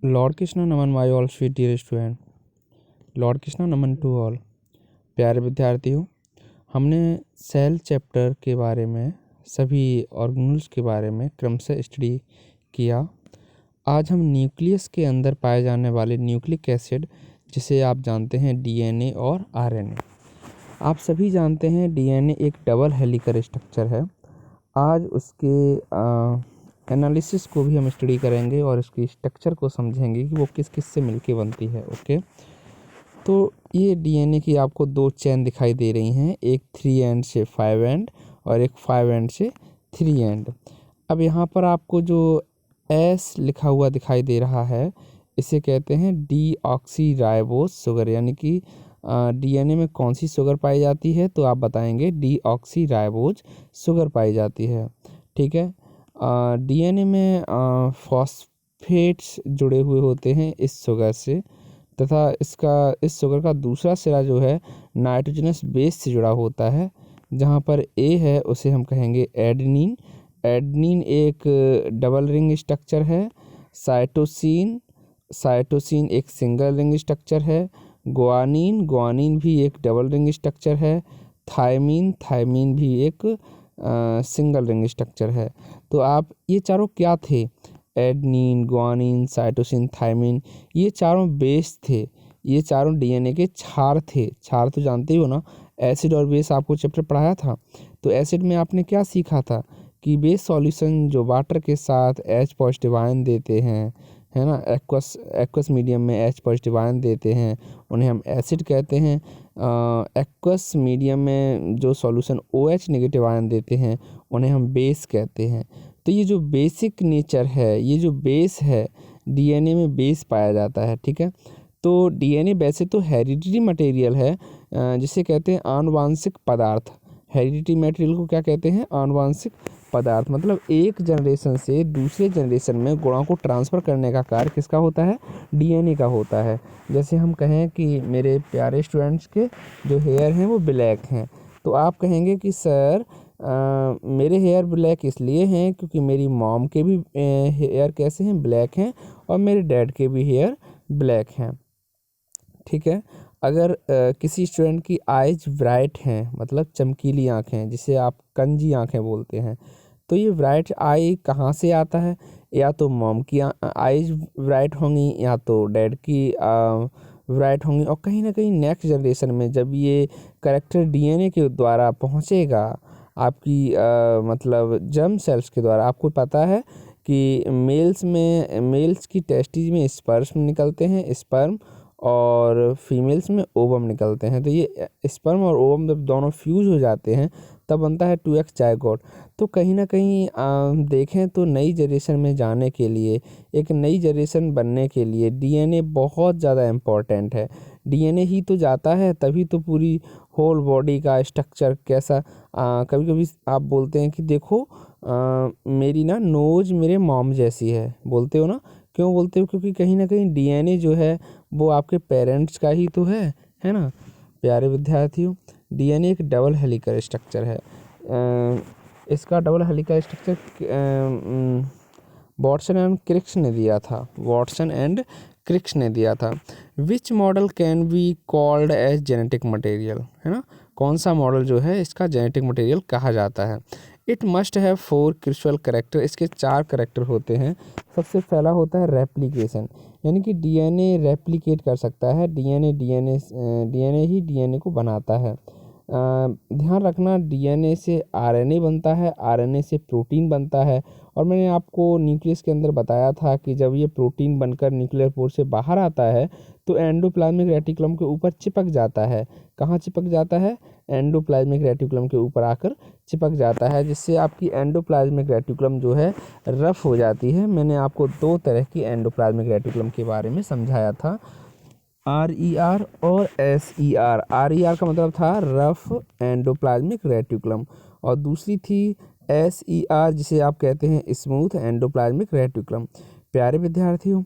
Lord Krishna नमन my all sweet dear student. Lord Krishna नमन to all. प्यारे विद्यार्थियों, हमने सेल चैप्टर के बारे में, सभी ऑर्गेनल्स के बारे में क्रमशः स्टडी किया। आज हम न्यूक्लियस के अंदर पाए जाने वाले न्यूक्लिक एसिड, जिसे आप जानते हैं डीएनए और आरएनए। आप सभी जानते हैं डीएनए एक डबल हेलिकल स्ट्रक्चर है। आज उसके एनालिसिस को भी हम स्टडी करेंगे और इसकी स्ट्रक्चर को समझेंगे कि वो किस किस से मिलके बनती है। ओके, तो ये डीएनए की आपको दो चेन दिखाई दे रही हैं, एक 3 एंड से 5 एंड और एक 5 एंड से 3 एंड। अब यहाँ पर आपको जो एस लिखा हुआ दिखाई दे रहा है, इसे कहते हैं डीऑक्सीराइबोस शुगर, यानी कि डीएनए में कौन सी शुगर पाई जाती है, तो आप बताएंगे डीऑक्सीराइबोस शुगर पाई जाती है। ठीक है, डीएनए में फॉस्फेट्स जुड़े हुए होते हैं इस शुगर से, तथा इस शुगर का दूसरा सिरा जो है नाइट्रोजनस बेस से जुड़ा होता है। जहाँ पर ए है उसे हम कहेंगे एडेनिन। एडेनिन एक डबल रिंग स्ट्रक्चर है। साइटोसिन एक सिंगल रिंग स्ट्रक्चर है। गुआनिन भी एक डबल रिंग स्ट्रक्चर है। थायमीन भी एक सिंगल रिंग स्ट्रक्चर है। तो आप ये चारों क्या थे? एडेनिन, गुआनिन, साइटोसिन, थायमीन, ये चारों बेस थे। ये चारों डीएनए के क्षार थे। क्षार तो जानते ही हो ना, एसिड और बेस आपको चैप्टर पढ़ाया था। तो एसिड में आपने क्या सीखा था कि बेस सॉल्यूशन जो वाटर के साथ H पॉजिटिव आयन देते हैं, है ना, एक्वस मीडियम में H पॉजिटिव आयन देते हैं, उन्हें हम एसिड कहते हैं। एक्वस मीडियम में जो सॉल्यूशन OH नेगेटिव आयन देते हैं, उन्हें हम बेस कहते हैं। तो ये जो बेसिक नेचर है, ये जो बेस है, डीएनए में बेस पाया जाता है। ठीक है, तो डीएनए वैसे तो हेरिडिटरी मटेरियल है, जिसे कहते हैं आनुवांशिक पदार्थ। हेरिडिटरी मटेरियल को क्या कहते हैं? आनुवांशिक पदार्थ। मतलब एक जनरेशन से दूसरे जनरेशन में गुणों को ट्रांसफ़र करने का कार्य किसका होता है? डीएनए का होता है। जैसे हम कहें कि मेरे प्यारे स्टूडेंट्स के जो हेयर हैं वो ब्लैक हैं, तो आप कहेंगे कि सर मेरे हेयर ब्लैक इसलिए हैं क्योंकि मेरी मॉम के भी हेयर कैसे हैं? ब्लैक हैं, और मेरे डैड के भी हेयर ब्लैक हैं। ठीक है, अगर किसी स्टूडेंट की आइज ब्राइट हैं, मतलब चमकीली आँखें, जिसे आप कंजी आँखें बोलते हैं, तो ये ब्राइट आई कहाँ से आता है? या तो मॉम की आइज ब्राइट होंगी, या तो डैड की ब्राइट होंगी। और कहीं ना कहीं नेक्स्ट जनरेशन में जब ये करेक्टर डीएनए के द्वारा पहुँचेगा आपकी मतलब जर्म सेल्स के द्वारा, आपको पता है कि मेल्स की टेस्टिस में स्पर्म निकलते हैं, स्पर्म, और फीमेल्स में ओवम निकलते हैं। तो ये स्पर्म और ओवम जब दोनों फ्यूज हो जाते हैं तब बनता है 2x जायगोट। तो कहीं ना कहीं देखें तो नई जनरेशन में जाने के लिए, एक नई जनरेशन बनने के लिए डीएनए बहुत ज़्यादा इम्पोर्टेंट है। डीएनए ही तो जाता है, तभी तो पूरी होल बॉडी का स्ट्रक्चर कैसा। कभी कभी आप बोलते हैं कि देखो मेरी ना नोज़ मेरे मॉम जैसी है, बोलते हो ना। क्यों बोलते हो? क्योंकि कहीं ना कहीं डीएनए जो है वो आपके पेरेंट्स का ही तो है ना। प्यारे विद्यार्थियों, डीएनए एक डबल हेलिकल स्ट्रक्चर है। इसका double helical structure Watson and Crick's ने दिया था। वॉटसन एंड क्रिक्स ने दिया था। Which model can be called as genetic material, है ना, कौन सा मॉडल जो है इसका जेनेटिक मटेरियल कहा जाता है? It must have 4 crucial character. इसके 4 कैरेक्टर होते हैं। सबसे पहला होता है रेप्लिकेशन, यानी कि डीएनए रेप्लिकेट कर सकता है। डीएनए ही डीएनए को बनाता है। ध्यान रखना, डीएनए से आरएनए बनता है, आरएनए से प्रोटीन बनता है। और मैंने आपको न्यूक्लियस के अंदर बताया था कि जब ये प्रोटीन बनकर न्यूक्लियर पोर से बाहर आता है तो एंडोप्लाज्मिक रेटिकुलम के ऊपर चिपक जाता है। कहाँ चिपक जाता है? एंडोप्लाज्मिक रेटिकुलम के ऊपर आकर चिपक जाता है, जिससे आपकी एंडोप्लाज्मिक रेटिकुलम जो है रफ हो जाती है। मैंने आपको 2 तरह की एंडोप्लाज्मिक रेटिकुलम के बारे में समझाया था, RER और SER। RER का मतलब था रफ एंडोप्लाज्मिक रेटिकुलम, और दूसरी थी SER, जिसे आप कहते हैं स्मूथ एंडोप्लाज्मिक रेटिकुलम। प्यारे विद्यार्थियों,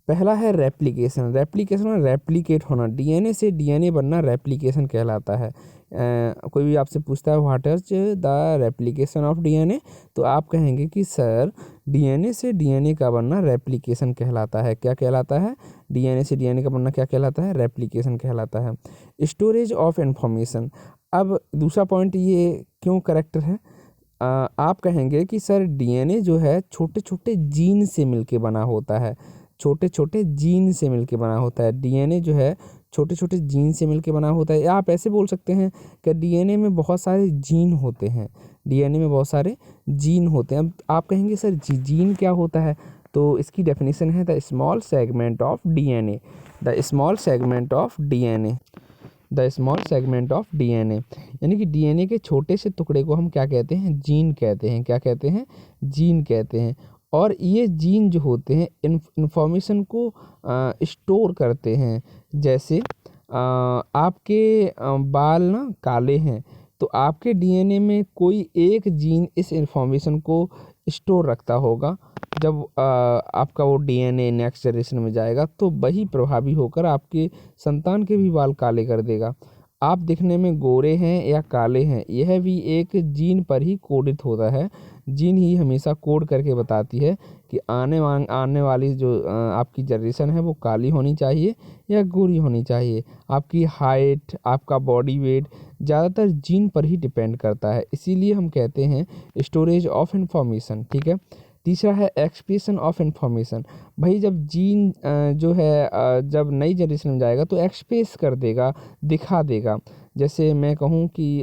पहला है रेप्लिकेशन। रेप्लिकेशन और रेप्लिकेट होना, डीएनए से डीएनए बनना रेप्लिकेशन कहलाता है। कोई भी आपसे पूछता है what is the replication of DNA, तो आप कहेंगे कि सर डीएनए से डीएनए का बनना रेप्लिकेशन कहलाता है। क्या कहलाता है? डीएनए से डीएनए का बनना क्या कहलाता है? रेप्लिकेशन कहलाता है। स्टोरेज ऑफ इंफॉर्मेशन, अब दूसरा पॉइंट ये क्यों करेक्ट है? आप कहेंगे कि सर डीएनए जो है छोटे छोटे जीन से मिलके बना होता है, छोटे छोटे जीन से मिलके बना होता है। डीएनए जो है छोटे छोटे जीन से मिलके बना होता है, या आप ऐसे बोल सकते हैं कि डीएनए में बहुत सारे जीन होते हैं, डीएनए में बहुत सारे जीन होते हैं। अब आप कहेंगे सर जीन क्या होता है? तो इसकी डेफिनेशन है the small segment of DNA, the small segment of DNA, the small segment of DNA, यानी कि डीएनए के छोटे से टुकड़े को हम क्या कहते हैं? जीन कहते हैं। क्या कहते हैं? जीन कहते हैं। और ये जीन जो होते हैं इंफॉर्मेशन को स्टोर करते हैं। जैसे आपके बाल ना काले हैं, तो आपके डीएनए में कोई एक जीन इस इंफॉर्मेशन को स्टोर रखता होगा। जब आपका वो डीएनए नेक्स्ट जनरेशन में जाएगा तो वही प्रभावी होकर आपके संतान के भी बाल काले कर देगा। आप दिखने में गोरे हैं या काले हैं, यह भी एक जीन पर ही कोडित होता है। जीन ही हमेशा कोड करके बताती है कि आने वाली जो आपकी जनरेशन है वो काली होनी चाहिए या गोरी होनी चाहिए। आपकी हाइट, आपका बॉडी वेट ज़्यादातर जीन पर ही डिपेंड करता है, इसीलिए हम कहते हैं स्टोरेज ऑफ इंफॉर्मेशन। ठीक है। तीसरा है एक्सप्रेशन ऑफ इंफॉर्मेशन। भाई जब जीन जो है जब नई जनरेशन में जाएगा तो एक्सप्रेस कर देगा, दिखा देगा। जैसे मैं कहूँ कि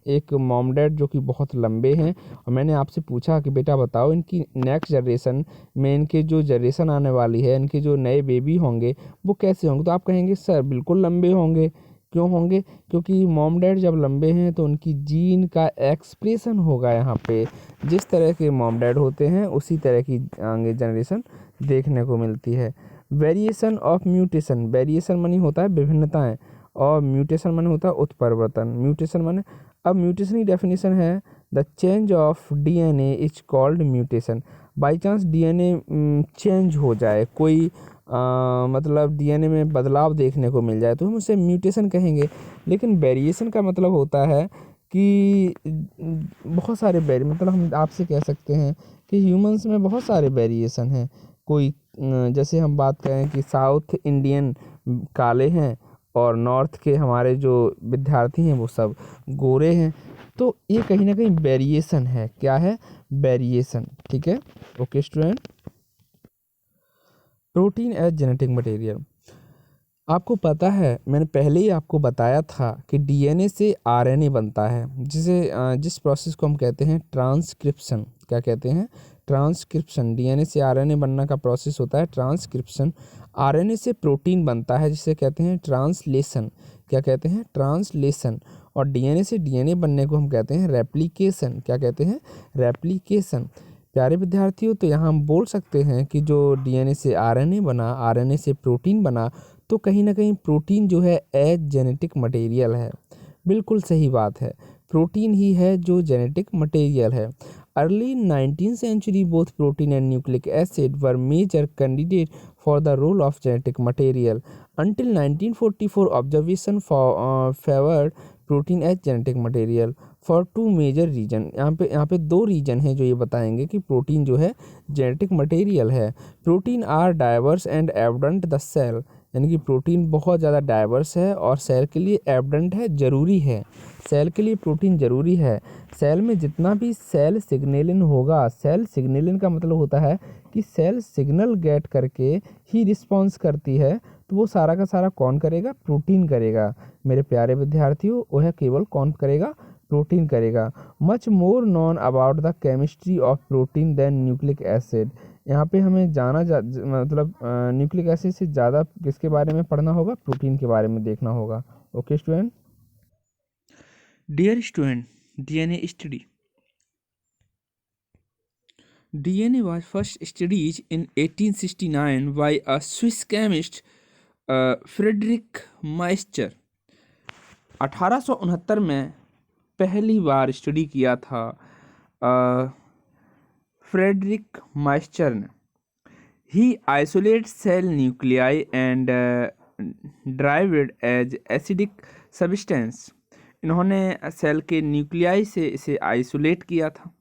एक मॉम डैड जो कि बहुत लंबे हैं, और मैंने आपसे पूछा कि बेटा बताओ इनकी नेक्स्ट जनरेशन में, इनके जो जनरेशन आने वाली है, इनके जो नए बेबी होंगे वो कैसे होंगे? तो आप कहेंगे सर बिल्कुल लंबे होंगे। क्यों होंगे? क्योंकि मॉम डैड जब लंबे हैं तो उनकी जीन का एक्सप्रेशन होगा यहाँ पे। जिस तरह के मॉम डैड होते हैं उसी तरह की आगे जनरेशन देखने को मिलती है। वेरिएशन ऑफ म्यूटेशन, वेरिएशन मानी होता है विभिन्नताएं, और म्यूटेशन माने होता है उत्परिवर्तन। म्यूटेशन माने, अब म्यूटेशन की डेफिनेशन है the change of DNA is called mutation. By chance DNA change हो जाए, कोई मतलब डीएनए में बदलाव देखने को मिल जाए तो हम उसे म्यूटेशन कहेंगे। लेकिन वेरिएशन का मतलब होता है कि बहुत सारे मतलब हम आपसे कह सकते हैं कि ह्यूमंस में बहुत सारे वेरिएशन हैं। कोई जैसे हम बात करें कि साउथ इंडियन काले हैं और नॉर्थ के हमारे जो विद्यार्थी हैं वो सब गोरे हैं, तो ये कहीं ना कहीं वेरिएशन है। क्या है? वेरिएशन। ठीक है। Okay student. Protein as genetic material, आपको पता है मैंने पहले ही आपको बताया था कि डीएनए से आरएनए बनता है, जिस प्रोसेस को हम कहते हैं ट्रांसक्रिप्शन। क्या कहते हैं? ट्रांसक्रिप्शन। डीएनए से आरएनए बनने का प्रोसेस होता है ट्रांसक्रिप्शन। आरएनए से प्रोटीन बनता है जिसे कहते हैं ट्रांसलेशन। क्या कहते हैं? ट्रांसलेशन। और डीएनए से डीएनए बनने को हम कहते हैं रेप्लिकेशन। क्या कहते हैं? रेप्लिकेशन। प्यारे विद्यार्थियों, तो यहाँ हम बोल सकते हैं कि जो डीएनए से आरएनए बना, आरएनए से प्रोटीन बना, तो कहीं ना कहीं प्रोटीन जो है एज जेनेटिक मटेरियल है। बिल्कुल सही बात है, प्रोटीन ही है जो जेनेटिक मटेरियल है। Early 19th century both protein and nucleic acid were major candidate for the role of genetic material until 1944 observation favoured protein as genetic material for two major reason. यहाँ पे दो reason है जो ये बताएंगे कि protein जो है जेनेटिक मटेरियल है। Protein are diverse and abundant the cell, यानी कि प्रोटीन बहुत ज़्यादा डाइवर्स है और सेल के लिए एबडेंट है, ज़रूरी है। सेल के लिए प्रोटीन ज़रूरी है। सेल में जितना भी सेल सिग्नलिंग होगा, सेल सिग्नलिंग का मतलब होता है कि सेल सिग्नल गेट करके ही रिस्पॉन्स करती है, तो वो सारा का सारा कौन करेगा? प्रोटीन करेगा। मेरे प्यारे विद्यार्थियों, वह केवल कौन करेगा? प्रोटीन करेगा। Much more known about the chemistry of protein than nucleic acid. यहाँ पे हमें मतलब न्यूक्लिक एसिड से ज़्यादा किसके बारे में पढ़ना होगा? प्रोटीन के बारे में देखना होगा। Okay student. Dear student, DNA study. DNA was first studied in 1869 by a Swiss chemist Friedrich Miescher. 1869 में पहली बार स्टडी किया था फ्रेडरिक माइस्चर ने। He isolate cell nuclei and derived as acidic substance इन्होंने सेल के न्यूक्लियाई से इसे isolate किया था,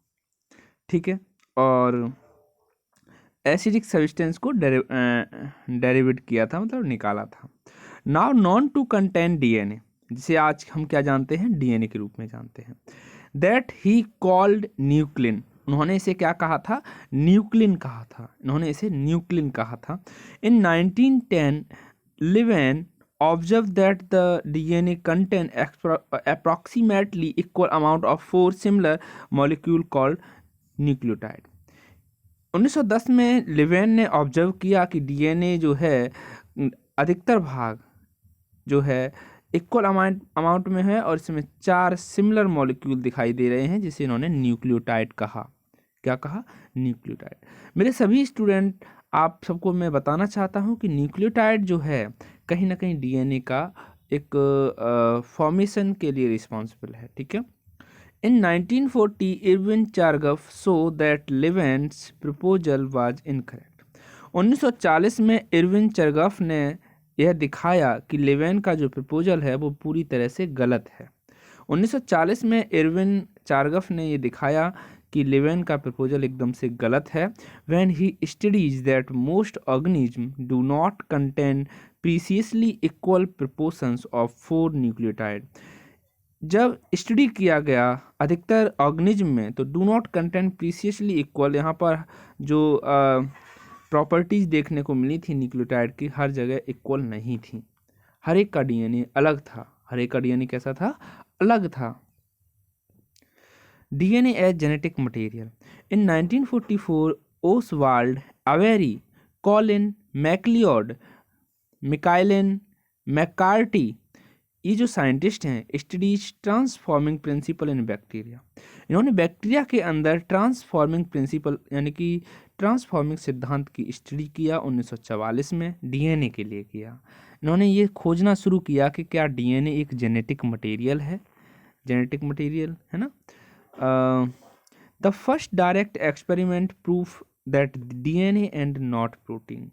ठीक है, और एसिडिक सब्सटेंस को डेरिवेट किया था, मतलब निकाला था। Now known to contain DNA, जिसे आज हम क्या जानते हैं, डीएनए के रूप में जानते हैं। दैट ही कॉल्ड न्यूक्लिन, उन्होंने इसे क्या कहा था, न्यूक्लिन कहा था, इन्होंने इसे न्यूक्लिन कहा था। इन 1910 लिवेन observed that the DNA contain approximately equal amount of four similar molecule called nucleotide। 1910 में लिवेन ने ऑब्जर्व किया कि डीएनए जो है अधिकतर भाग जो है इक्वल अमाउंट में है और इसमें 4 सिमिलर मॉलिक्यूल दिखाई दे रहे हैं, जिसे इन्होंने न्यूक्लियोटाइड कहा। क्या कहा, न्यूक्लियोटाइड। मेरे सभी स्टूडेंट, आप सबको मैं बताना चाहता हूं कि न्यूक्लियोटाइड जो है कहीं ना कहीं डीएनए का एक फॉर्मेशन के लिए रिस्पॉन्सिबल है, ठीक है। In 1940, Irwin Chargaff saw that Levin's proposal was incorrect। 1940 में इरविन चरगफ ने यह दिखाया कि लेवेन का जो प्रपोजल है वो पूरी तरह से गलत है। 1940 में इरविन चारगफ ने यह दिखाया कि लेवेन का प्रपोजल एकदम से गलत है। When he studies that most organisms do not contain precisely equal proportions of 4 nucleotides, जब स्टडी किया गया अधिकतर ऑर्गेनिज्म में, तो डू नॉट कंटेन प्रीसियसली इक्वल, यहाँ पर जो प्रॉपर्टीज देखने को मिली थी न्यूक्लियोटाइड की, हर जगह इक्वल नहीं थी, हर एक का डीएनए अलग था, हर एक का डीएनए कैसा था, अलग था। DNA as genetic material. In 1944 Oswald Avery, Colin MacLeod, Maclyn McCarty, ये जो साइंटिस्ट हैं, studies transforming principle in bacteria, इन्होंने बैक्टीरिया के अंदर ट्रांसफॉर्मिंग प्रिंसिपल यानी कि ट्रांसफॉर्मिंग सिद्धांत की स्टडी किया 1944 में, डीएनए के लिए किया। इन्होंने ये खोजना शुरू किया कि क्या डीएनए एक जेनेटिक मटेरियल है, जेनेटिक मटेरियल है ना। The first direct experiment proof that DNA and not protein,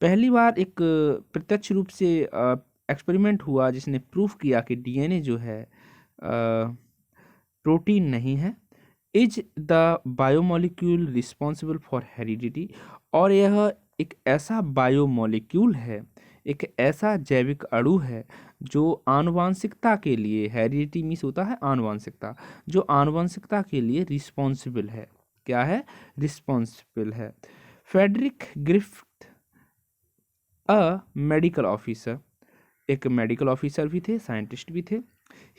पहली बार एक प्रत्यक्ष रूप से एक्सपेरिमेंट हुआ जिसने प्रूफ किया कि डीएनए जो है प्रोटीन नहीं है। Is the biomolecule responsible for heredity, और यह एक ऐसा बायोमोलिक्यूल है, एक ऐसा जैविक अणु है जो आनुवांशिकता के लिए, हेरिडिटी मीन्स होता है आनुवांशिकता, जो आनुवांशिकता के लिए रिस्पॉन्सिबल है। क्या है, रिस्पॉन्सिबल है। Frederick Griffith a medical officer, एक मेडिकल ऑफिसर भी थे, साइंटिस्ट भी थे।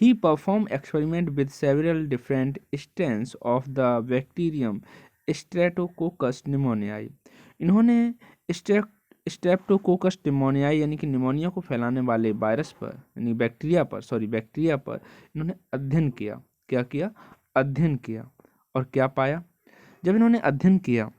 He perform experiment with several different strains of the bacterium streptococcus pneumoniae, इन्होंने स्ट्रेप्टोकोकस निमोनियाई यानी कि निमोनिया को फैलाने वाले वायरस पर, यानी बैक्टीरिया पर इन्होंने अध्ययन किया। क्या किया, अध्ययन किया, और क्या पाया, जब इन्होंने अध्ययन किया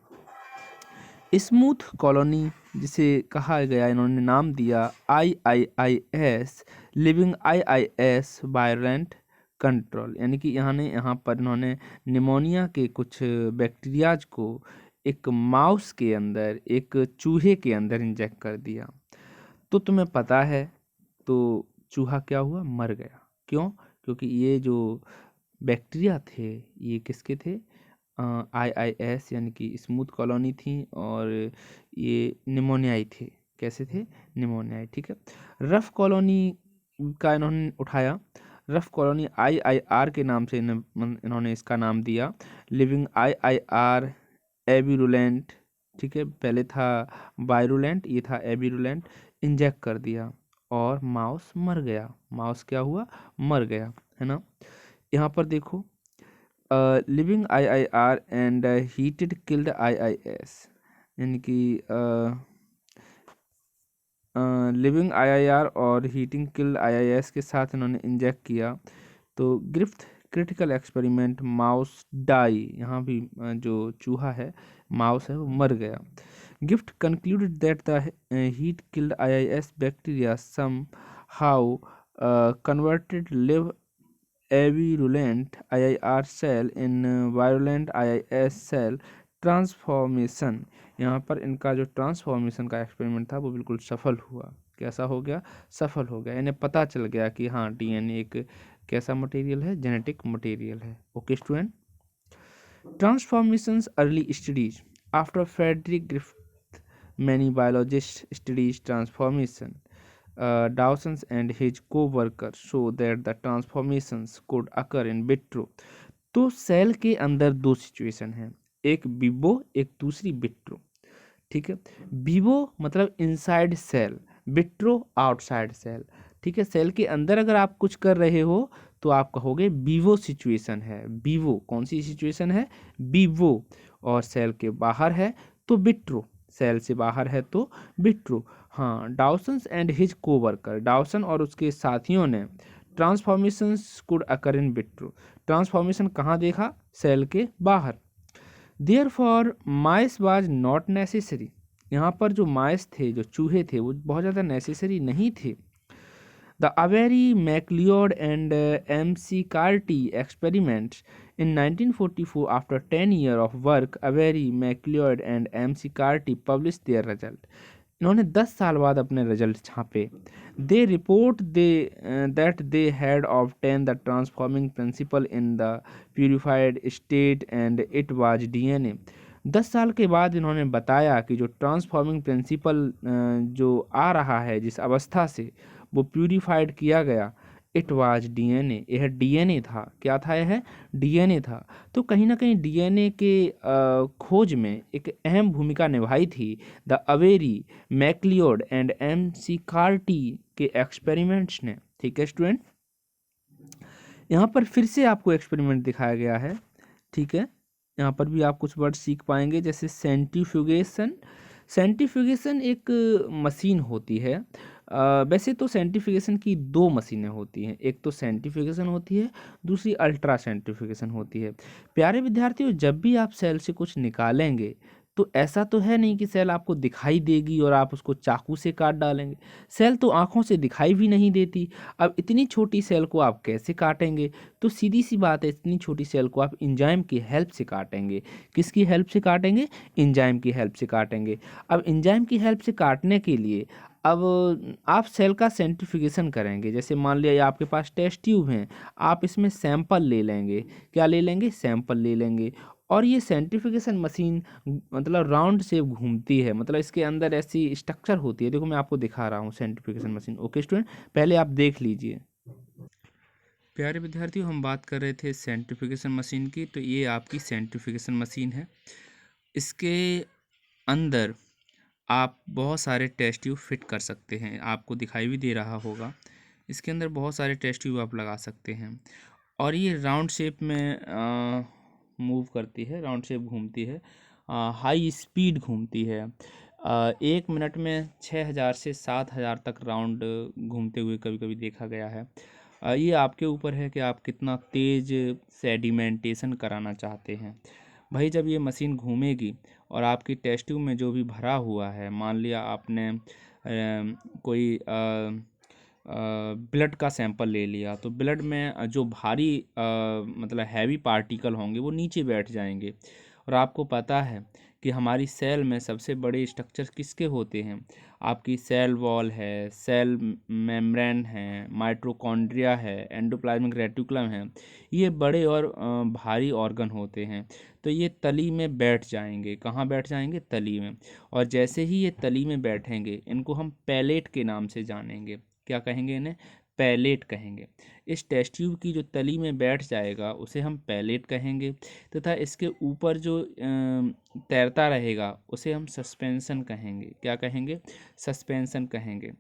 स्मूथ कॉलोनी, जिसे कहा गया, इन्होंने नाम दिया IIIS, living IIS violent control, यानी कि यहाँ पर इन्होंने निमोनिया के कुछ बैक्टीरियाज को एक माउस के अंदर, एक चूहे के अंदर इंजेक्ट कर दिया। तो तुम्हें पता है, तो चूहा क्या हुआ, मर गया। क्यों, क्योंकि ये जो बैक्टीरिया थे ये किसके थे, IIS यानी कि स्मूथ कॉलोनी थी, और ये निमोनियाई थे। कैसे थे, निमोनियाई, ठीक है। रफ कॉलोनी का इन्होंने उठाया, रफ कॉलोनी IIR के नाम से इन्होंने इसका नाम दिया, लिविंग IIR एविरुलेंट, ठीक है, पहले था वायरुलेंट, ये था एविरुलेंट, इंजेक्ट कर दिया और माउस मर गया। माउस क्या हुआ, मर गया, है ना। यहाँ पर देखो, living IIR and heated killed IIS, यानी कि लिविंग IIR और हीटिंग किल्ड IIS के साथ इन्होंने इंजेक्ट किया। तो Griffith critical experiment mouse die, यहाँ भी जो चूहा है, माउस है, वो मर गया। Griffith concluded that the heat killed IIS bacteria somehow converted live avirulent IIR cell in virulent IIS cell transformation, यहाँ पर इनका जो ट्रांसफॉर्मेशन का एक्सपेरिमेंट था वो बिल्कुल सफल हुआ। कैसा हो गया, सफल हो गया। इन्हें पता चल गया कि हाँ, डीएनए एक कैसा मटेरियल है? जेनेटिक मटेरियल है। Okay student. Transformations early studies after Frederick Griffith many biologist studies transformation Dawson and his co-worker show that the transformations could occur in vitro। तो सेल के अंदर दो सिचुएशन है, एक विवो एक दूसरी विट्रो। ठीक है, विवो मतलब inside cell, vitro outside cell. ठीक है, सेल के अंदर अगर आप कुछ कर रहे हो तो आप कहोगे विवो सिचुएशन है। विवो कौन सी सिचुएशन है? विवो। और सेल के बाहर है तो विट्रो, सेल से बाहर है तो विट्रो। हाँ, Dawson and his co-worker, Dawson और उसके साथियों ने transformations could occur in vitro, transformation कहाँ देखा? सेल के बाहर। Therefore mice was not necessary, यहाँ पर जो माइस थे, जो चूहे थे, वो बहुत ज़्यादा नेसेसरी नहीं थे। The Avery MacLeod and MC Carty experiments in 1944 after 10 years of work Avery McLeod and MC Carty published their result। इन्होंने 10 साल बाद अपने रिजल्ट छापे। They report that they had obtain the transforming principle in the purified state and it was DNA। 10 साल के बाद इन्होंने बताया कि जो ट्रांसफॉर्मिंग प्रिंसिपल जो आ रहा है जिस अवस्था से, वो प्यूरिफाइड किया गया, इट वाज DNA, यह DNA था। क्या था? यह DNA था। तो कहीं ना कहीं DNA के खोज में एक अहम भूमिका निभाई थी the Avery MacLeod and MC Carty के एक्सपेरिमेंट्स ने। ठीक है स्टूडेंट, यहाँ पर फिर से आपको एक्सपेरिमेंट दिखाया गया है। ठीक है, यहाँ पर भी आप कुछ वर्ड सीख पाएंगे, जैसे सेंट्रीफ्यूगेशन। सेंट्रीफ्यूगेशन एक मशीन होती है। वैसे तो सेंट्रीफ्यूगेशन की दो मशीनें होती हैं, एक तो सेंट्रीफ्यूगेशन होती है, दूसरी अल्ट्रा सेंट्रीफ्यूगेशन होती है। प्यारे विद्यार्थियों, जब भी आप सेल से कुछ निकालेंगे तो ऐसा तो है नहीं कि सेल आपको दिखाई देगी और आप उसको चाकू से काट डालेंगे। सेल तो आँखों से दिखाई भी नहीं देती। अब इतनी छोटी सेल को आप कैसे काटेंगे? तो सीधी सी बात है, इतनी छोटी सेल को आप एंजाइम की हेल्प से काटेंगे। किसकी हेल्प से काटेंगे? एंजाइम की हेल्प से काटेंगे। अब एंजाइम की हेल्प से काटने के लिए अब आप सेल का सेंट्रीफ्यूगेशन करेंगे। जैसे मान लिया आपके पास टेस्ट ट्यूब हैं, आप इसमें सैंपल ले लेंगे। क्या ले लेंगे? सैंपल ले लेंगे। और ये सेंट्रीफ्यूगेशन मशीन मतलब राउंड शेप घूमती है, मतलब इसके अंदर ऐसी स्ट्रक्चर होती है। देखो मैं आपको दिखा रहा हूँ सेंट्रीफ्यूगेशन मशीन। ओके स्टूडेंट, पहले आप देख लीजिए। प्यारे विद्यार्थियों, हम बात कर रहे थे सेंट्रीफ्यूगेशन मशीन की, तो ये आपकी सेंट्रीफ्यूगेशन मशीन है। इसके अंदर आप बहुत सारे टेस्ट ट्यूब फिट कर सकते हैं, आपको दिखाई भी दे रहा होगा। इसके अंदर बहुत सारे टेस्ट ट्यूब आप लगा सकते हैं और ये राउंड शेप में मूव करती है, राउंड शेप घूमती है, हाई स्पीड घूमती है। 1 मिनट में 6000 से 7000 तक राउंड घूमते हुए कभी कभी देखा गया है। ये आपके ऊपर है कि आप कितना तेज़ सेडिमेंटेशन कराना चाहते हैं। भाई जब ये मशीन घूमेगी और आपकी टेस्ट ट्यूब में जो भी भरा हुआ है, मान लिया आपने कोई ब्लड का सैंपल ले लिया, तो ब्लड में जो भारी मतलब हैवी पार्टिकल होंगे वो नीचे बैठ जाएंगे। और आपको पता है कि हमारी सेल में सबसे बड़े स्ट्रक्चर किसके होते हैं? आपकी सेल वॉल है, सेल मेम्ब्रेन है, माइटोकॉन्ड्रिया है, एंडोप्लाज्मिक रेटिकुलम है। ये बड़े और भारी ऑर्गन होते हैं। तो ये तली में बैठ जाएंगे। कहाँ बैठ जाएंगे? तली में। और जैसे ही ये तली में बैठेंगे, इनको हम पैलेट के नाम से जानेंगे। क्या कहेंगे? इन्हें पैलेट कहेंगे। इस टेस्ट ट्यूब की जो तली में बैठ जाएगा उसे हम पैलेट कहेंगे, तथा इसके ऊपर जो तैरता रहेगा उसे हम सस्पेंशन कहेंगे। क्या कहेंगे? सस्पेंशन कहेंगे।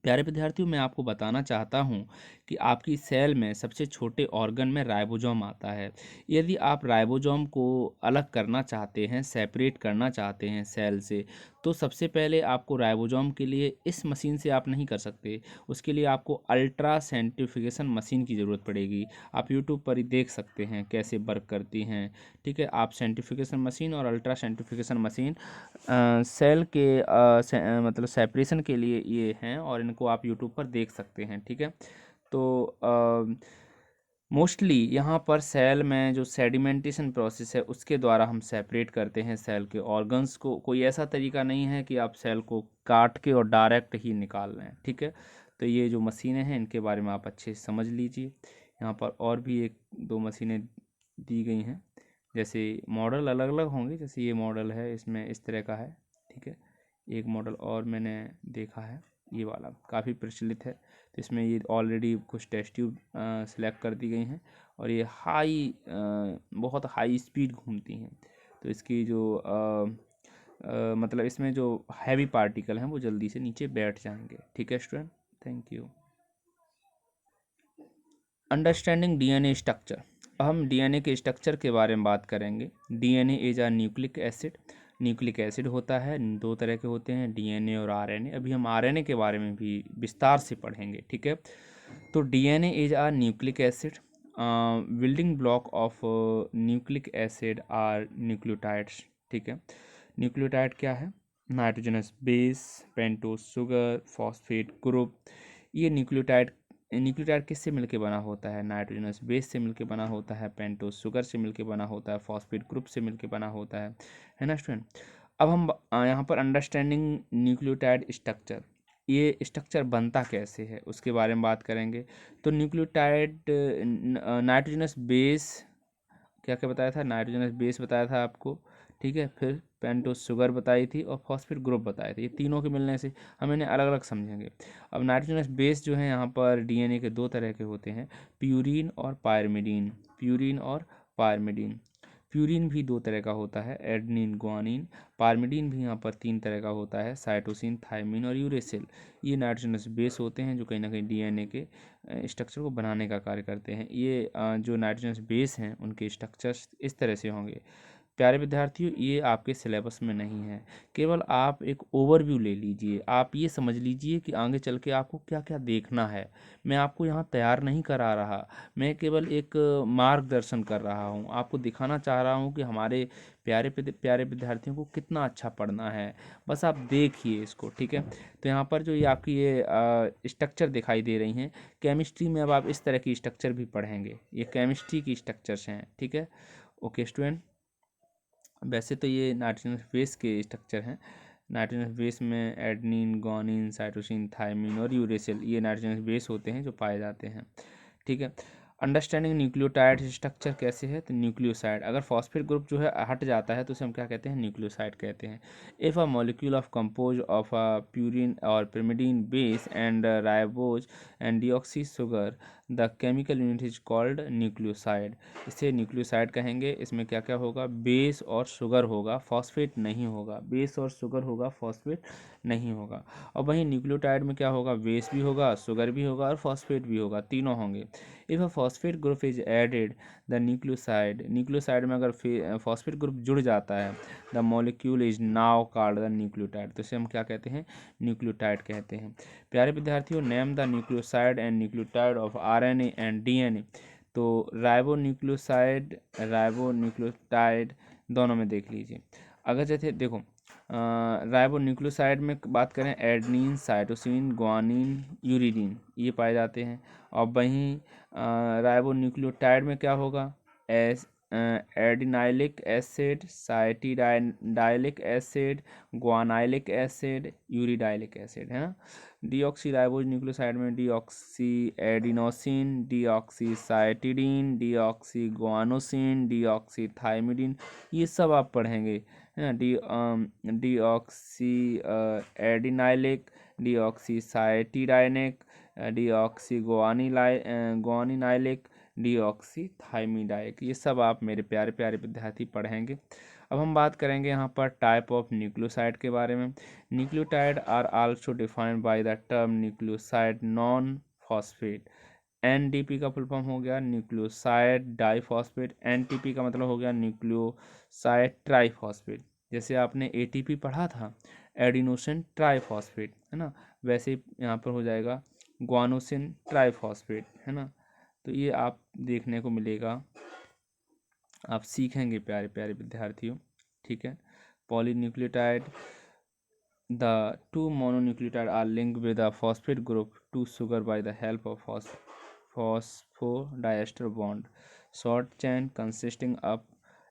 प्यारे विद्यार्थियों, मैं आपको बताना चाहता हूं कि आपकी सेल में सबसे छोटे ऑर्गन में राइबोसोम आता है। यदि आप राइबोसोम को अलग करना चाहते हैं, सेपरेट करना चाहते हैं सेल से, तो सबसे पहले आपको राइबोसोम के लिए इस मशीन से आप नहीं कर सकते। उसके लिए आपको अल्ट्रा सेंट्रीफ्यूगेशन मशीन की ज़रूरत पड़ेगी। आप यूट्यूब पर ही देख सकते हैं कैसे वर्क करती हैं। ठीक है, आप सेंट्रीफ्यूगेशन मशीन और अल्ट्रा सेंट्रीफ्यूगेशन मशीन सेल के मतलब सेपरेशन के लिए ये हैं और इनको आप यूट्यूब पर देख सकते हैं। ठीक है, तो मोस्टली यहाँ पर सेल में जो सेडिमेंटेशन प्रोसेस है उसके द्वारा हम सेपरेट करते हैं सेल के ऑर्गन्स को। कोई ऐसा तरीका नहीं है कि आप सेल को काट के और डायरेक्ट ही निकाल लें। ठीक है, तो ये जो मशीनें हैं इनके बारे में आप अच्छे से समझ लीजिए। यहाँ पर और भी एक दो मशीनें दी गई हैं, जैसे मॉडल अलग अलग होंगे, जैसे ये मॉडल है इसमें इस तरह का है, ठीक है। एक मॉडल और मैंने देखा है, ये वाला काफ़ी प्रचलित है, तो इसमें ये ऑलरेडी कुछ टेस्ट ट्यूब सेलेक्ट कर दी गई हैं और ये बहुत हाई स्पीड घूमती हैं। तो इसकी जो मतलब इसमें जो हैवी पार्टिकल हैं वो जल्दी से नीचे बैठ जाएंगे, ठीक है student. Thank you. Understanding DNA structure. हम डीएनए के स्ट्रक्चर के बारे में बात करेंगे। DNA is a nucleic acid. Nucleic acid होता है, दो तरह के होते हैं, डीएनए और आरएनए। अभी हम आरएनए के बारे में भी विस्तार से पढ़ेंगे, ठीक है। तो DNA is a nucleic acid. Building block of nucleic acid are nucleotides, ठीक है। न्यूक्लियोटाइड क्या है? Nitrogenous base, pentose sugar, phosphate group. ये न्यूक्लियोटाइड किससे मिलके बना होता है? नाइट्रोजनस बेस से मिलके बना होता है, पेंटोज शुगर से मिलके बना होता है, फॉस्फेट ग्रुप से मिलके बना होता है ना स्टूडेंट। अब हम यहाँ पर अंडरस्टैंडिंग न्यूक्लियोटाइड स्ट्रक्चर, ये स्ट्रक्चर बनता कैसे है उसके बारे में बात करेंगे। तो न्यूक्लियोटाइड नाइट्रोजनस बेस, क्या क्या बताया था? नाइट्रोजनस बेस बताया था आपको, ठीक है। फिर पेंटोज शुगर बताई थी और फॉस्फेट ग्रुप बताए थे। ये तीनों के मिलने से हम इन्हें अलग अलग समझेंगे। अब नाइट्रोजनस बेस जो है यहाँ पर डीएनए के दो तरह के होते हैं, प्यूरीन और पायरिमिडीन। प्यूरीन और पायरिमिडीन। प्यूरीन भी दो तरह का होता है, एडनिन ग्वानिन। पायरिमिडीन भी यहाँ पर तीन तरह का होता है, साइटोसिन, थायमिन और यूरेसिल। ये नाइट्रोजनस बेस होते हैं जो कहीं ना कहीं डीएनए के स्ट्रक्चर को बनाने का कार्य करते हैं। ये जो नाइट्रोजनस बेस हैं उनके स्ट्रक्चर्स इस तरह से होंगे। प्यारे विद्यार्थियों, ये आपके सिलेबस में नहीं है, केवल आप एक ओवरव्यू ले लीजिए। आप ये समझ लीजिए कि आगे चल के आपको क्या क्या देखना है। मैं आपको यहाँ तैयार नहीं करा रहा, मैं केवल एक मार्गदर्शन कर रहा हूँ, आपको दिखाना चाह रहा हूँ कि हमारे प्यारे विद्यार्थियों को कितना अच्छा पढ़ना है। बस आप देखिए इसको, ठीक है। तो यहाँ पर जो ये आपकी ये स्ट्रक्चर दिखाई दे रही हैं, केमिस्ट्री में अब आप इस तरह की स्ट्रक्चर भी पढ़ेंगे। ये केमिस्ट्री की स्ट्रक्चर्स हैं, ठीक है। ओके स्टूडेंट, वैसे तो ये नाइट्रोजनस बेस के स्ट्रक्चर हैं। नाइट्रोजनस बेस में एडनिन, ग्वानिन, साइटोसिन, थायमिन और यूरेसिल, ये नाइट्रोजनस बेस होते हैं जो पाए जाते हैं, ठीक है। अंडरस्टैंडिंग न्यूक्लियोटाइड स्ट्रक्चर कैसे है? तो न्यूक्लियोसाइड, अगर फॉस्फेट ग्रुप जो है हट जाता है तो उसे हम क्या कहते हैं? न्यूक्लियोसाइड कहते हैं। If a molecule of compose of a purine और pyrimidine base and ribose and deoxy sugar, the chemical unit is called nucleoside. इसे न्यूक्लियोसाइड कहेंगे। इसमें क्या क्या होगा? बेस और शुगर होगा, फॉस्फेट नहीं होगा। बेस और शुगर होगा, फॉस्फेट नहीं होगा। और वहीं न्यूक्लियोटाइड में क्या होगा? बेस भी होगा, शुगर भी होगा और फॉस्फेट भी होगा, तीनों होंगे। If a phosphate group is added the nucleoside, nucleoside में अगर फॉस्फेट ग्रुप जुड़ जाता है, the molecule is now called the nucleotide. तो इसे हम क्या कहते हैं? न्यूक्लियोटाइड कहते हैं। प्यारे विद्यार्थियों, name the nucleoside and nucleotide of RNA and DNA. तो राइबो न्यूक्लियोटाइड दोनों में देख लीजिए। अगर जैसे देखो, राइबो न्यूक्लियोसाइड में बात करें, एडनिन, साइटोसिन, ग्वानिन, यूरिडीन, ये पाए जाते हैं। और वहीं राइबो न्यूक्लियोटाइड में क्या होगा? As adenylic acid, cytidylic acid, guanylic acid, uridylic acid, है ना। डीऑक्सी राइबोज न्यूक्लियोसाइड में deoxyadenosine, deoxycytidine, deoxyguanosine, deoxythymidine, ये सब आप पढ़ेंगे, है ना। Deoxyadenylic, deoxycytidinic, deoxyguaninylic, deoxythymidic, ये सब आप मेरे प्यारे प्यारे विद्यार्थी पढ़ेंगे। अब हम बात करेंगे यहाँ पर टाइप ऑफ न्यूक्लियोसाइड के बारे में। Nucleotide are also defined by the term nucleoside non phosphate. NDP का फुल फॉर्म हो गया न्यूक्लियोसाइड डाइफॉस्फेट। एनटीपी का मतलब हो गया न्यूक्लियोसाइड ट्राइफॉस्फेट। जैसे आपने एटीपी पढ़ा था, एडिनोसिन ट्राइफॉस्फेट, है ना, वैसे यहाँ पर हो जाएगा ग्वानोसिन ट्राइफॉस्फेट, है ना। तो ये आप देखने को मिलेगा, आप सीखेंगे प्यारे प्यारे विद्यार्थियों, ठीक है। Polynucleotide, the two mononucleotide are linked with a phosphate group to sugar by the help of phosphodiester bond. Short chain consisting of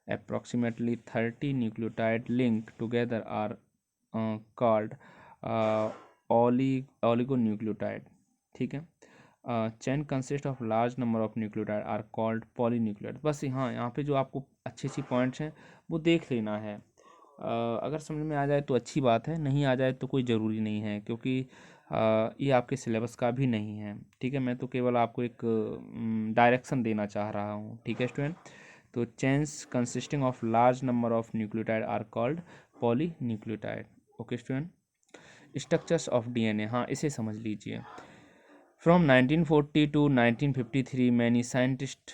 approximately 30 nucleotide linked together are called oligonucleotide. ठीक है। Chain consist of large number of nucleotide are called polynucleotide. बस यहाँ पे जो आपको अच्छी अच्छी points हैं वो देख लेना है। अगर समझ में आ जाए तो अच्छी बात है, नहीं आ जाए तो कोई ज़रूरी नहीं है, क्योंकि ये आपके सिलेबस का भी नहीं है। ठीक है, मैं तो केवल आपको एक डायरेक्शन देना चाह रहा हूँ। ठीक है स्टूडेंट, तो chains consisting of large number of nucleotide are called polynucleotide. Okay student, structures of DNA, हाँ इसे समझ लीजिए। From 1940 to 1953, many scientists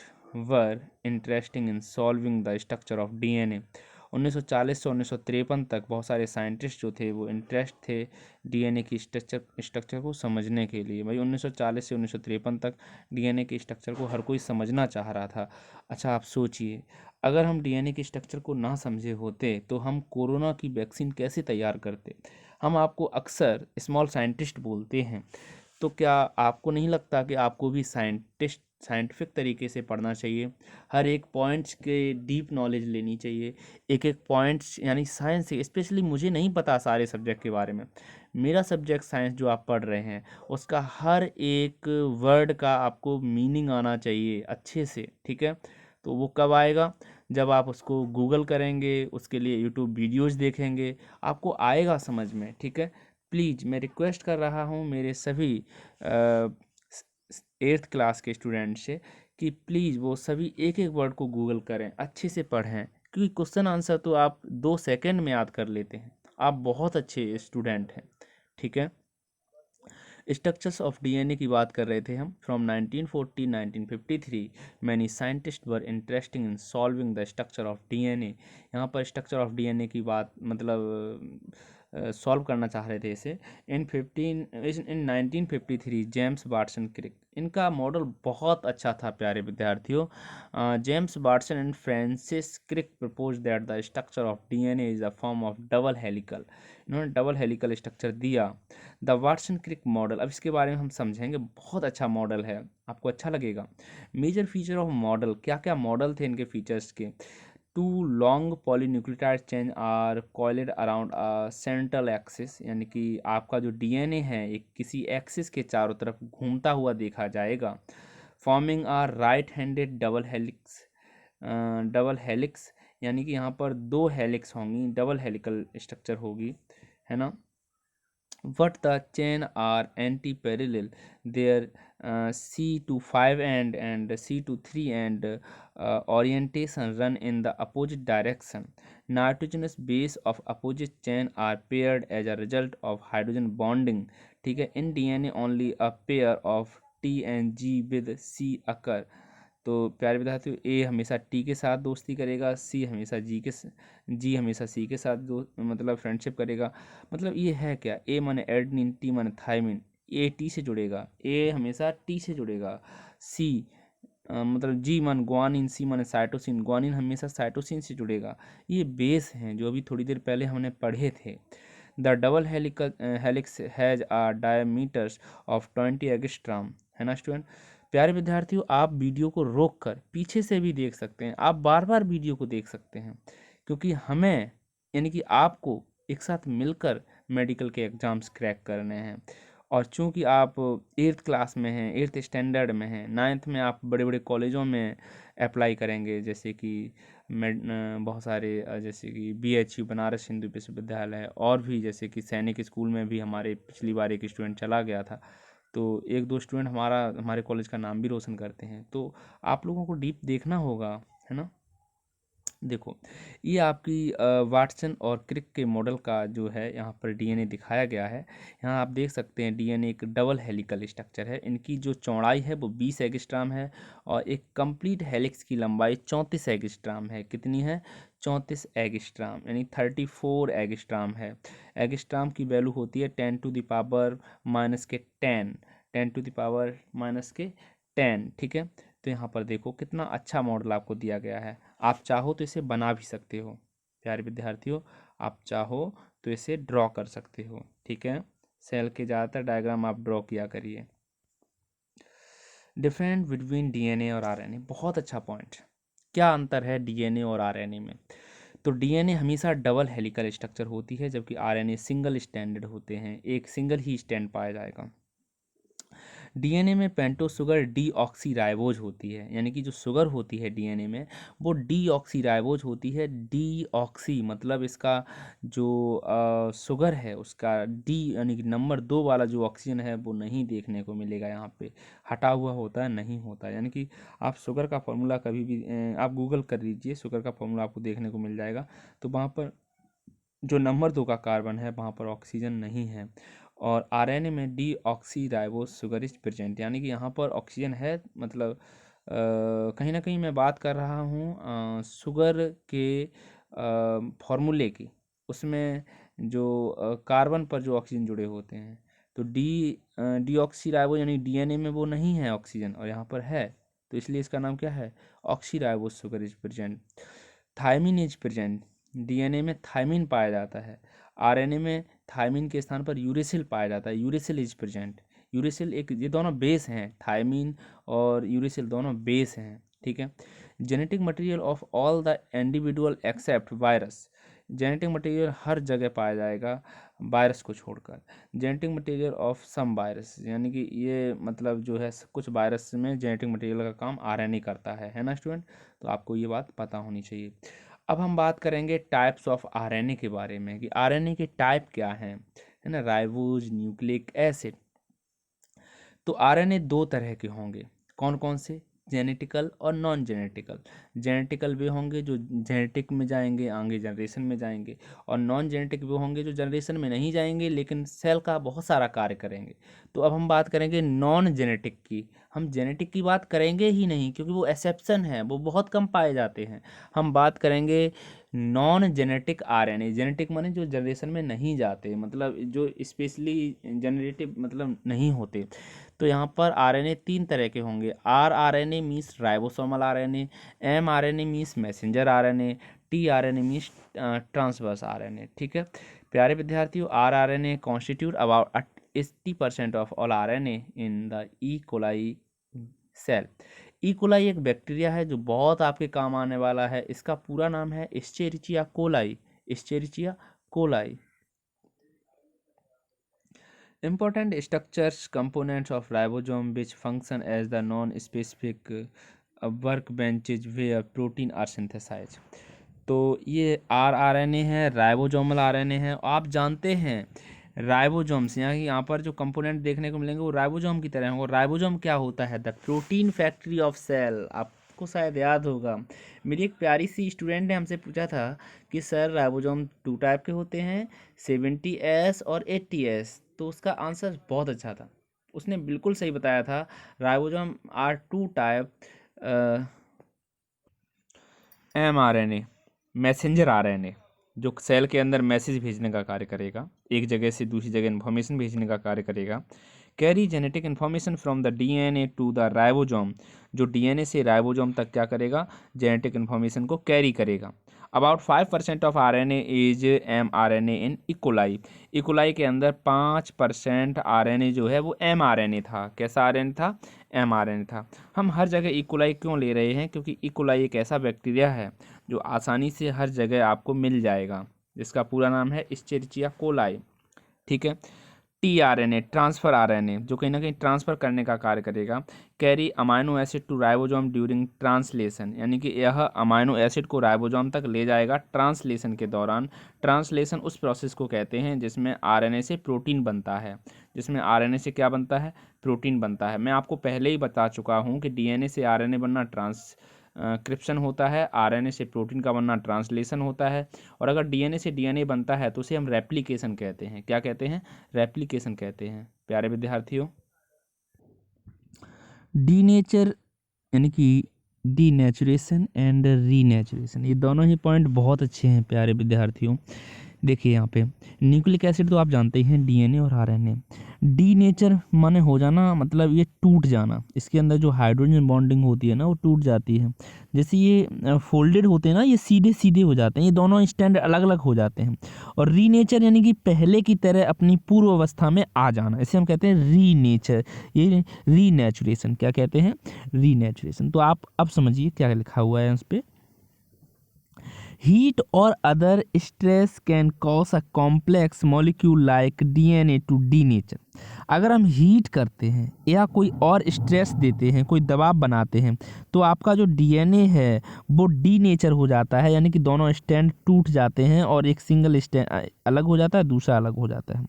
were interested in solving the structure of DNA. 1940 से 1953 तक बहुत सारे साइंटिस्ट जो थे वो इंटरेस्ट थे डीएनए की स्ट्रक्चर को समझने के लिए। भाई 1940 से 1953 तक डीएनए के स्ट्रक्चर को हर कोई समझना चाह रहा था। अच्छा आप सोचिए, अगर हम डीएनए के स्ट्रक्चर को ना समझे होते तो हम कोरोना की वैक्सीन कैसे तैयार करते। हम आपको अक्सर स्मॉल साइंटिस्ट बोलते हैं, तो क्या आपको नहीं लगता कि आपको भी साइंटिफिक तरीके से पढ़ना चाहिए, हर एक पॉइंट्स के डीप नॉलेज लेनी चाहिए, एक एक पॉइंट्स यानी साइंस से स्पेशली। मुझे नहीं पता सारे सब्जेक्ट के बारे में, मेरा सब्जेक्ट साइंस जो आप पढ़ रहे हैं उसका हर एक वर्ड का आपको मीनिंग आना चाहिए अच्छे से। ठीक है, तो वो कब आएगा, जब आप उसको गूगल करेंगे, उसके लिए यूट्यूब वीडियोज़ देखेंगे, आपको आएगा समझ में। ठीक है, प्लीज़ मैं रिक्वेस्ट कर रहा हूँ मेरे सभी 8th क्लास के स्टूडेंट से कि प्लीज़ वो सभी एक एक वर्ड को गूगल करें, अच्छे से पढ़ें, क्योंकि क्वेश्चन आंसर तो आप 2 सेकंड में याद कर लेते हैं। आप बहुत अच्छे स्टूडेंट हैं। ठीक है, स्ट्रक्चर्स ऑफ डीएनए की बात कर रहे थे हम। From 1940 1953 many scientist were interesting in solving the structure of DNA. यहाँ पर स्ट्रक्चर ऑफ डीएनए की बात मतलब सॉल्व करना चाह रहे थे इसे। इन 1953 जेम्स वाटसन क्रिक, इनका मॉडल बहुत अच्छा था प्यारे विद्यार्थियों। James Watson and Francis Crick propose that the structure of DNA is a form of double helical. इन्होंने डबल हेलिकल स्ट्रक्चर दिया, द वाटसन क्रिक मॉडल। अब इसके बारे में हम समझेंगे, बहुत अच्छा मॉडल है, आपको अच्छा लगेगा। मेजर फीचर ऑफ मॉडल, क्या क्या मॉडल थे इनके फीचर्स के। 2 long polynucleotide chain are coiled around a central axis, यानी कि आपका जो डीएनए है एक किसी एक्सिस के चारों तरफ घूमता हुआ देखा जाएगा। Forming a right handed double helix, यानी कि यहाँ पर 2 हेलिक्स होंगी, डबल हेलिकल स्ट्रक्चर होगी, है ना। What the chain are anti-parallel, their C to 5 and C to 3 and orientation run in the opposite direction. Nitrogenous base of opposite chain are paired as a result of hydrogen bonding. ठीक है, in DNA only a pair of T and G with C occur. तो प्यारे विद्यार्थियों, ए हमेशा T के साथ दोस्ती करेगा, सी हमेशा जी हमेशा सी के साथ मतलब फ्रेंडशिप करेगा। मतलब ये है क्या, ए माने एडनिन, टी माने थायमिन, ए टी से जुड़ेगा, ए हमेशा टी से जुड़ेगा। सी मतलब जी मान ग्वानिन, सी माने साइटोसिन, ग्वानिन हमेशा साइटोसिन से जुड़ेगा। ये बेस हैं जो अभी थोड़ी देर पहले हमने पढ़े थे। The double helix has a diameters of 20 angstrom, है ना स्टूडेंट। प्यारे विद्यार्थियों, आप वीडियो को रोक कर पीछे से भी देख सकते हैं, आप बार बार वीडियो को देख सकते हैं, क्योंकि हमें यानी कि आपको एक साथ मिलकर मेडिकल के एग्ज़ाम्स क्रैक करने हैं। और चूंकि आप 8th क्लास में हैं, 8th स्टैंडर्ड में हैं, 9th में आप बड़े बड़े कॉलेजों में अप्लाई करेंगे, जैसे कि बहुत सारे जैसे कि BHU बनारस हिंदू विश्वविद्यालय, और भी जैसे कि सैनिक स्कूल में भी हमारे पिछली बार एक स्टूडेंट चला गया था, तो 1-2 स्टूडेंट हमारे कॉलेज का नाम भी रोशन करते हैं। तो आप लोगों को डीप देखना होगा, है ना। देखो, ये आपकी वाटसन और क्रिक के मॉडल का जो है यहाँ पर डीएनए दिखाया गया है। यहाँ आप देख सकते हैं डीएनए एक डबल हेलिकल स्ट्रक्चर है। इनकी जो चौड़ाई है वो 20 एंगस्ट्रॉम है और एक कंप्लीट हेलिक्स की लंबाई 34 एंगस्ट्रॉम है। कितनी है? 34 एंगस्ट्रॉम, यानी 34 एंगस्ट्रॉम है। एंगस्ट्रॉम की वैल्यू होती है 10⁻⁻10, 10⁻⁻10। ठीक है, तो यहाँ पर देखो कितना अच्छा मॉडल आपको दिया गया है। आप चाहो तो इसे बना भी सकते हो प्यारे विद्यार्थियों, आप चाहो तो इसे ड्रॉ कर सकते हो। ठीक है, सेल के ज़्यादातर डायग्राम आप ड्रॉ किया करिए। डिफरेंट बिटवीन डीएनए और आरएनए, बहुत अच्छा पॉइंट। क्या अंतर है डीएनए और आरएनए में? तो डीएनए हमेशा डबल हेलिकल स्ट्रक्चर होती है, जबकि आरएनए सिंगल स्टैंडर्ड होते हैं, एक सिंगल ही स्टैंड पाया जाएगा। डीएनए में पेंटोस शुगर डीऑक्सीराइबोज होती है, यानी कि जो शुगर होती है डीएनए में वो डीऑक्सीराइबोज होती है। डीऑक्सी मतलब इसका जो शुगर है उसका डी यानी कि नंबर 2 वाला जो ऑक्सीजन है वो नहीं देखने को मिलेगा, यहाँ पे हटा हुआ होता है, नहीं होता। यानी कि आप शुगर का फॉर्मूला कभी भी आप गूगल कर लीजिए, शुगर का फॉर्मूला आपको देखने को मिल जाएगा। तो वहाँ पर जो नंबर 2 का कार्बन है वहाँ पर ऑक्सीजन नहीं है। और आरएनए में डीऑक्सीराइबोज शुगर इज प्रेजेंट, यानी कि यहाँ पर ऑक्सीजन है। मतलब कहीं ना कहीं मैं बात कर रहा हूँ शुगर के फॉर्मूले की, उसमें जो कार्बन पर जो ऑक्सीजन जुड़े होते हैं, तो डीऑक्सीराइबोज यानी डीएनए में वो नहीं है ऑक्सीजन और यहाँ पर है, तो इसलिए इसका नाम क्या है, oxyribose sugar is present. Thymine is present, DNA में थायमिन पाया जाता है। आरएनए में थायमिन के स्थान पर यूरेसिल पाया जाता है, यूरेसिल इज प्रेजेंट। यूरेसिल एक, ये दोनों बेस हैं, थायमिन और यूरेसिल दोनों बेस हैं, ठीक है। Genetic material of all the individual except virus, genetic material हर जगह पाया जाएगा वायरस को छोड़कर। Genetic material of some virus, यानी कि ये मतलब जो है कुछ वायरस में जेनेटिक मटेरियल का काम आरएनए करता है ना स्टूडेंट, तो आपको ये बात पता होनी चाहिए। अब हम बात करेंगे टाइप्स ऑफ आरएनए के बारे में कि आरएनए के टाइप क्या हैं, है ना, राइबोज, न्यूक्लिक एसिड। तो आरएनए 2 तरह के होंगे, कौन कौन से, जेनेटिकल और नॉन जेनेटिकल। जेनेटिकल वे होंगे जो जेनेटिक में जाएंगे, आगे जनरेशन में जाएंगे, और नॉन जेनेटिक वे होंगे जो जनरेशन में नहीं जाएंगे लेकिन सेल का बहुत सारा कार्य करेंगे। तो अब हम बात करेंगे नॉन जेनेटिक की। हम जेनेटिक की बात करेंगे ही नहीं क्योंकि वो एक्सेप्शन है, वो बहुत कम पाए जाते हैं। हम बात करेंगे नॉन जेनेटिक आरएनए। जेनेटिक माने जो जनरेशन में नहीं जाते, मतलब जो स्पेशली जनरेटिव मतलब नहीं होते। तो यहाँ पर आरएनए 3 तरह के होंगे। RNA means ribosomal RNA, mRNA means messenger RNA, tRNA means transverse RNA, ठीक है। प्यारे विद्यार्थियों, RNA constitute about 80% of all RNA in the E coli cell. E coli एक बैक्टीरिया है जो बहुत आपके काम आने वाला है। इसका पूरा नाम है Escherichia coli, Escherichia coli. Important structures components of ribosome which function as the non-specific workbenches where protein are synthesized। तो ये आरएनए है, राइबोसोमल आरएनए है। आप जानते हैं राइबोसोम्स, यहाँ पर जो कंपोनेंट देखने को मिलेंगे वो राइबोसोम की तरह होंगे। राइबोसोम क्या होता है, the protein factory of cell. आपको शायद याद होगा, मेरी एक प्यारी सी स्टूडेंट ने हमसे पूछा था कि सर राइबोसोम 2 टाइप के होते हैं, 70S और 80S। तो उसका आंसर बहुत अच्छा था, उसने बिल्कुल सही बताया था। Ribosome are 2 type, mRNA messenger RNA जो सेल के अंदर मैसेज भेजने का कार्य करेगा, एक जगह से दूसरी जगह इन्फॉर्मेशन भेजने का कार्य करेगा। Carry genetic information from the DNA to the ribosome, जो डीएनए से राइबोसोम तक क्या करेगा, जेनेटिक इन्फॉर्मेशन को कैरी करेगा। About 5% of RNA is mRNA in E coli. E coli के अंदर 5% आरएनए जो है वो एमआरएनए था। कैसा आरएनए था, एमआरएनए था। हम हर जगह इकोलाई क्यों ले रहे हैं, क्योंकि इकोलाई एक ऐसा बैक्टीरिया है जो आसानी से हर जगह आपको मिल जाएगा, जिसका पूरा नाम है एस्चेरिचिया कोलाई, ठीक है। टीआरएनए ट्रांसफर आरएनए जो कहीं ना कहीं ट्रांसफर करने का कार्य करेगा। Carry amino acid to ribosome during translation, यानी कि यह अमाइनो एसिड को राइबोसोम तक ले जाएगा ट्रांसलेशन के दौरान। ट्रांसलेशन उस प्रोसेस को कहते हैं जिसमें आरएनए से प्रोटीन बनता है, जिसमें आरएनए से क्या बनता है, प्रोटीन बनता है। मैं आपको पहले ही बता चुका हूँ कि डीएनए से आरएनए बनना ट्रांसक्रिप्शन होता है, आरएनए से प्रोटीन का बनना ट्रांसलेशन होता है, और अगर डीएनए से डीएनए बनता है तो उसे हम रेप्लिकेशन कहते हैं। क्या कहते हैं, रेप्लिकेशन कहते हैं। प्यारे विद्यार्थियों, डीनेचर यानी कि डीनेचुरेशन एंड रीनेचुरेशन, ये दोनों ही पॉइंट बहुत अच्छे हैं प्यारे विद्यार्थियों। देखिए यहाँ पे न्यूक्लिक एसिड तो आप जानते ही हैं, डीएनए और आरएनए। डीनेचर माने हो जाना, मतलब ये टूट जाना, इसके अंदर जो हाइड्रोजन बॉन्डिंग होती है ना वो टूट जाती है। जैसे ये फोल्डेड होते हैं ना, ये सीधे सीधे हो जाते हैं, ये दोनों स्टैंड अलग अलग हो जाते हैं। और रीनेचर यानी कि पहले की तरह अपनी पूर्व अवस्था में आ जाना, इसे हम कहते हैं रीनेचर, ये रीनेचुरेशन। क्या कहते हैं, रीनेचुरेशन। तो आप अब समझिए क्या लिखा हुआ है उस पर। हीट और other stress can cause a complex molecule like DNA to denature. अगर हम हीट करते हैं या कोई और स्ट्रेस देते हैं, कोई दबाव बनाते हैं, तो आपका जो डीएनए है वो डीनेचर हो जाता है, यानी कि दोनों स्टैंड टूट जाते हैं और एक सिंगल स्टैंड अलग हो जाता है, दूसरा अलग हो जाता है।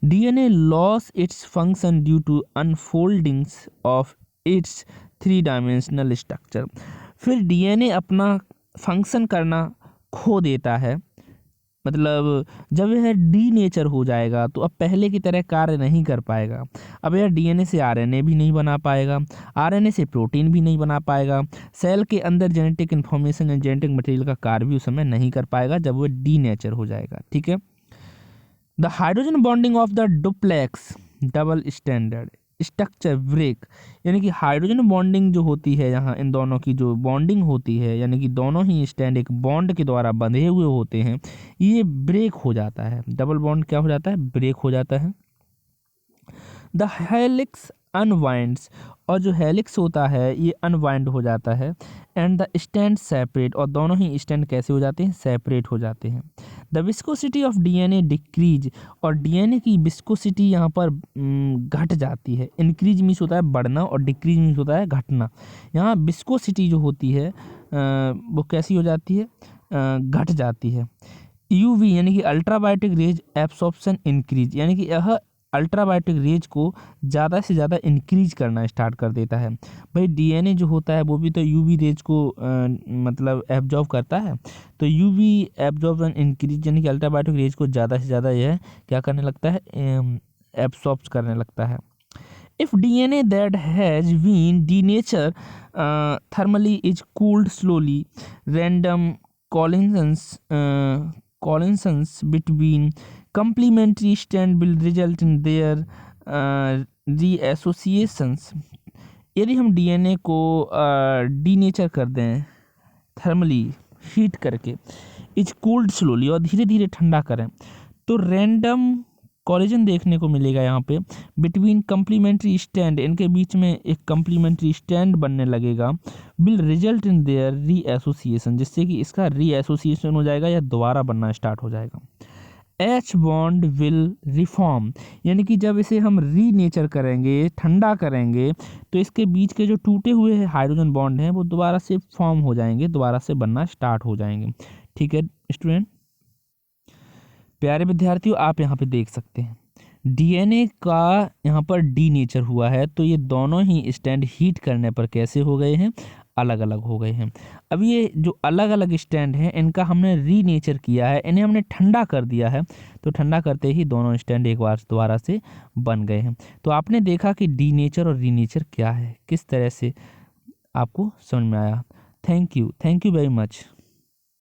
DNA loss its function due to unfoldings of its three dimensional structure. फिर डीएनए अपना फंक्शन करना खो देता है, मतलब जब यह डीनेचर हो जाएगा तो अब पहले की तरह कार्य नहीं कर पाएगा। अब यह डीएनए से आरएनए भी नहीं बना पाएगा, आरएनए से प्रोटीन भी नहीं बना पाएगा, सेल के अंदर जेनेटिक इन्फॉर्मेशन या जेनेटिक मटेरियल का कार्य भी उस समय नहीं कर पाएगा जब वह डीनेचर हो जाएगा। ठीक है। The hydrogen bonding of the duplex double standard structure break, यानी कि हाइड्रोजन बॉन्डिंग जो होती है यहाँ, इन दोनों की जो बॉन्डिंग होती है, यानी कि दोनों ही स्टैंड एक बॉन्ड के द्वारा बंधे हुए होते हैं, ये ब्रेक हो जाता है। डबल बॉन्ड क्या हो जाता है? ब्रेक हो जाता है। द हेलिक्स अनवाइंड्स, और जो हेलिक्स होता है ये अनवाइंड हो जाता है। एंड द स्टैंड सेपरेट, और दोनों ही स्टैंड कैसे हो जाते हैं? सेपरेट हो जाते हैं। The viscosity of DNA decrease, और डीएनए की विस्कोसिटी यहाँ पर घट जाती है। इंक्रीज मीन्स होता है बढ़ना और डिक्रीज मीन्स होता है घटना। यहाँ विस्कोसिटी जो होती है वो कैसी हो जाती है? घट जाती है। यूवी यानी कि अल्ट्रावायलेट रेज एब्सॉर्प्शन इंक्रीज, यानी कि यह अल्ट्रावायलेट रेज को ज़्यादा से ज़्यादा इंक्रीज करना स्टार्ट कर देता है। भाई डीएनए जो होता है वो भी तो यूवी रेज को मतलब एब्जॉर्ब करता है, तो यूवी एब्जॉर्प्शन इंक्रीज यानी कि अल्ट्रावायलेट रेज को ज़्यादा से ज़्यादा यह क्या करने लगता है? एब्सॉर्ब करने लगता है। If DNA that has been denature thermally is cooled slowly, random collisions between complementary strand will result in their reassociations। यदि हम डीएनए को डीनेचर कर दें थर्मली हीट करके, इज कूल्ड स्लोली और धीरे धीरे ठंडा करें, तो रैंडम कॉलिजन देखने को मिलेगा यहाँ पे बिटवीन कम्प्लीमेंट्री स्टैंड, इनके बीच में एक कम्प्लीमेंट्री स्टैंड बनने लगेगा। विल रिजल्ट इन देयर रीएसोसिएशन, जिससे कि इसका रीएसोसिएशन हो जाएगा या दोबारा बनना स्टार्ट हो जाएगा। एच बॉन्ड विल रिफॉर्म, यानी कि जब इसे हम रीनेचर करेंगे, ठंडा करेंगे, तो इसके बीच के जो टूटे हुए हाइड्रोजन बॉन्ड हैं वो दोबारा से फॉर्म हो जाएंगे, दोबारा से बनना स्टार्ट हो जाएंगे। ठीक है स्टूडेंट, प्यारे विद्यार्थियों, आप यहाँ पे देख सकते हैं डीएनए का यहाँ पर डीनेचर हुआ है, तो ये दोनों ही स्टैंड हीट करने पर कैसे हो गए हैं? अलग अलग हो गए हैं। अब ये जो अलग अलग स्टैंड हैं इनका हमने रीनेचर किया है, इन्हें हमने ठंडा कर दिया है, तो ठंडा करते ही दोनों स्टैंड एक बार दोबारा से बन गए हैं। तो आपने देखा कि डीनेचर और रीनेचर क्या है, किस तरह से आपको समझ में आया। Thank you very much.